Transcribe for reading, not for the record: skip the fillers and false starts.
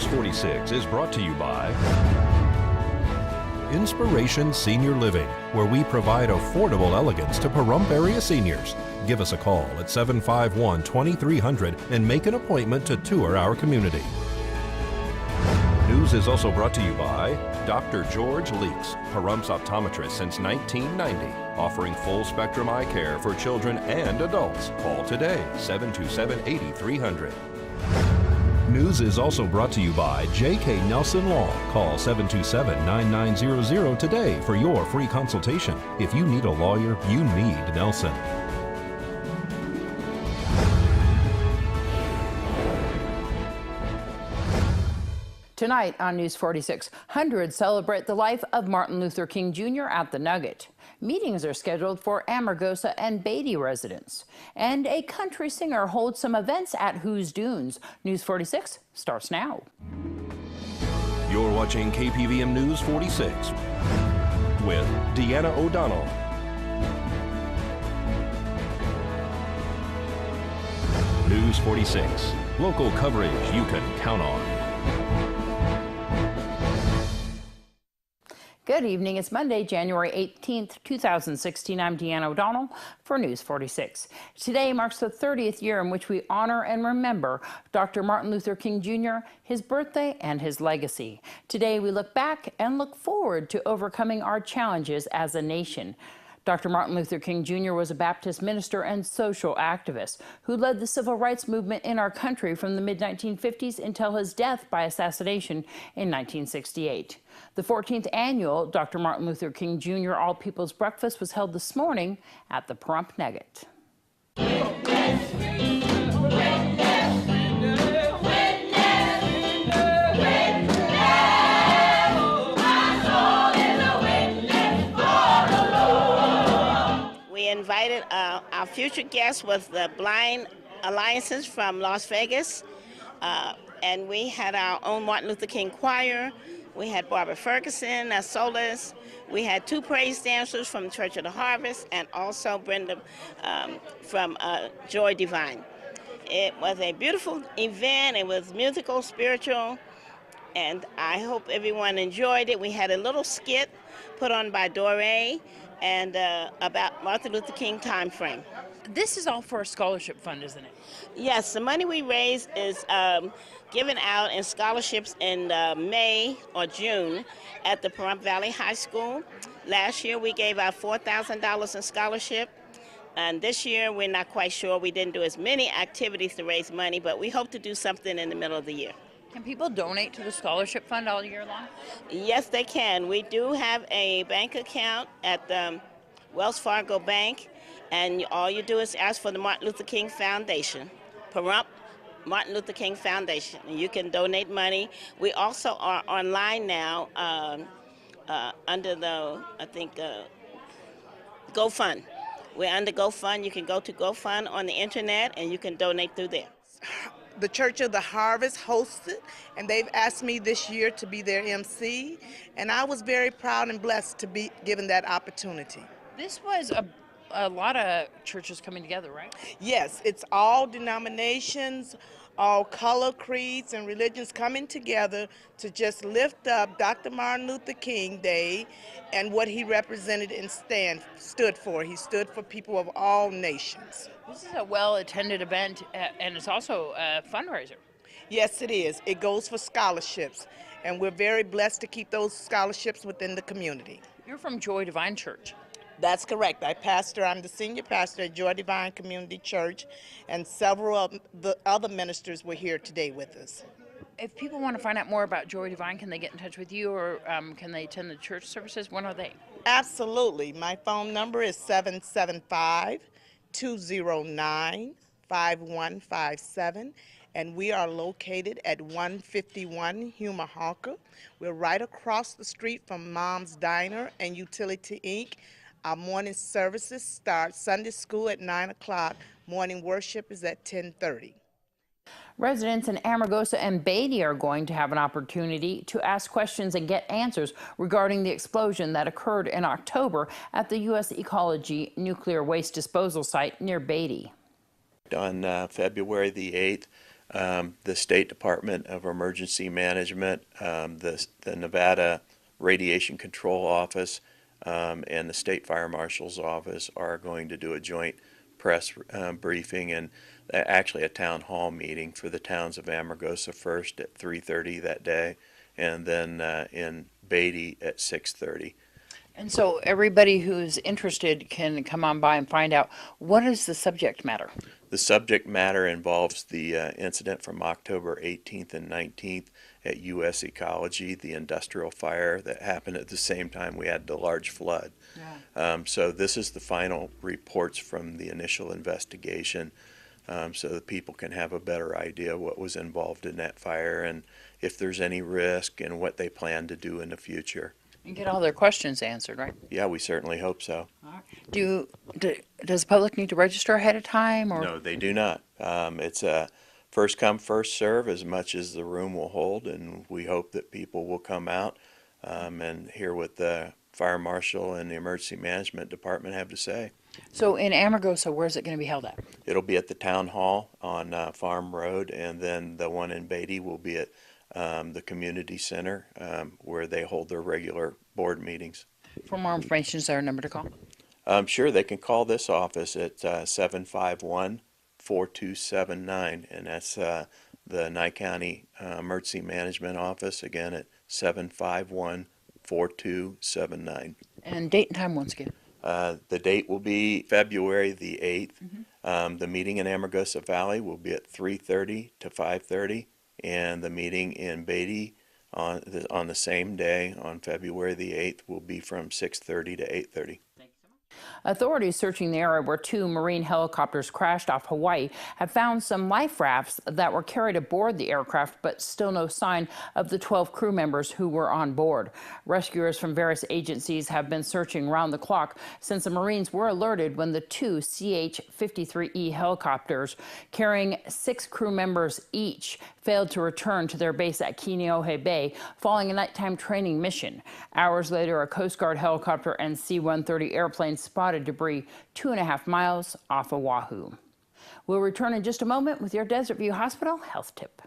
News 46 is brought to you by Inspiration Senior Living, where we provide affordable elegance to Pahrump area seniors. Give us a call at 751-2300 and make an appointment to tour our community. News is also brought to you by Dr. George Leeks, Pahrump's optometrist since 1990, offering full spectrum eye care for children and adults. Call today, 727-8300. News is also brought to you by J.K. Nelson Law. Call 727-9900 today for your free consultation. If you need a lawyer, you need Nelson. Tonight on News 46, hundreds celebrate the life of Martin Luther King Jr. at the Nugget. Meetings are scheduled for Amargosa and Beatty residents. And a country singer holds some events at Who's Dunes. News 46 starts now. You're watching KPVM News 46 with Deanna O'Donnell. News 46, local coverage you can count on. Good evening. It's Monday, January 18th, 2016. I'm Deanna O'Donnell for News 46. Today marks the 30th year in which we honor and remember Dr. Martin Luther King Jr., his birthday, and his legacy. Today we look back and look forward to overcoming our challenges as a nation. Dr. Martin Luther King Jr. was a Baptist minister and social activist who led the civil rights movement in our country from the mid-1950s until his death by assassination in 1968. The 14th annual Dr. Martin Luther King Jr. All People's Breakfast was held this morning at the Pahrump Nugget. We invited our future guests with the Blind Alliances from Las Vegas, and we had our own Martin Luther King choir. We had Barbara Ferguson as soloist. We had two praise dancers from Church of the Harvest, and also Brenda from Joy Divine. It was a beautiful event. It was musical, spiritual, and I hope everyone enjoyed it. We had a little skit put on by Doré and about Martin Luther King time frame. This is all for a scholarship fund, isn't it? Yes, the money we raise is given out in scholarships in May or June at the Pahrump Valley High School. Last year we gave out $4,000 in scholarship, and this year we're not quite sure. We didn't do as many activities to raise money, but we hope to do something in the middle of the year. Can people donate to the scholarship fund all year long? Yes, they can. We do have a bank account at the Wells Fargo Bank, and all you do is ask for the Martin Luther King Foundation, Pahrump Martin Luther King Foundation, and you can donate money. We also are online now under the, I think, GoFund. We're under GoFund. You can go to GoFund on the internet, and you can donate through there. The Church of the Harvest hosted, and they've asked me this year to be their MC, and I was very proud and blessed to be given that opportunity. This was a lot of churches coming together, right? Yes, it's all denominations, all color, creeds, and religions coming together to just lift up Dr. Martin Luther King Day and what he represented and stood for. He stood for people of all nations. This is a well-attended event, and it's also a fundraiser. Yes, it is. It goes for scholarships, and we're very blessed to keep those scholarships within the community. You're from Joy Divine Church. That's correct. I'm the senior pastor at Joy Divine Community Church, and several of the other ministers were here today with us. If people want to find out more about Joy Divine, can they get in touch with you, or can they attend the church services? When are they? Absolutely. My phone number is 775-209-5157, and we are located at 151 Humahawker. We're right across the street from Mom's Diner and Utility Inc. Our morning services start Sunday school at 9 o'clock. Morning worship is at 10:30. Residents in Amargosa and Beatty are going to have an opportunity to ask questions and get answers regarding the explosion that occurred in October at the U.S. Ecology nuclear waste disposal site near Beatty. On February the 8th, the State Department of Emergency Management, the Nevada Radiation Control Office, and the State Fire Marshal's Office are going to do a joint press briefing and actually a town hall meeting for the towns of Amargosa first at 3:30 that day, and then in Beatty at 6:30. And so everybody who's interested can come on by and find out, what is the subject matter? The subject matter involves the incident from October 18th and 19th at U.S. Ecology, the industrial fire that happened at the same time we had the large flood. Yeah. So this is the final reports from the initial investigation, so that people can have a better idea what was involved in that fire and if there's any risk and what they plan to do in the future. And get all their questions answered, right? Yeah, we certainly hope so. Does the public need to register ahead of time? Or? No, they do not. It's a first come, first serve as much as the room will hold, and we hope that people will come out and hear what the fire marshal and the emergency management department have to say. So in Amargosa, where is it going to be held at? It'll be at the town hall on Farm Road, and then the one in Beatty will be at the community center where they hold their regular board meetings. For more information, is there a number to call? Sure, they can call this office at 751-4279, and that's the Nye County Emergency Management Office, again at 751-4279. And date and time once again. The date will be February the 8th. The meeting in Amargosa Valley will be at 3:30 to 5:30, and the meeting in Beatty on the same day, on February the 8th, will be from 6:30 to 8:30. Authorities searching the area where two Marine helicopters crashed off Hawaii have found some life rafts that were carried aboard the aircraft, but still no sign of the 12 crew members who were on board. Rescuers from various agencies have been searching round the clock since the Marines were alerted when the two CH-53E helicopters carrying 6 crew members each failed to return to their base at Kaneohe Bay following a nighttime training mission. Hours later, a Coast Guard helicopter and C-130 airplane spotted debris 2.5 miles off Oahu. We'll return in just a moment with your Desert View Hospital health tip.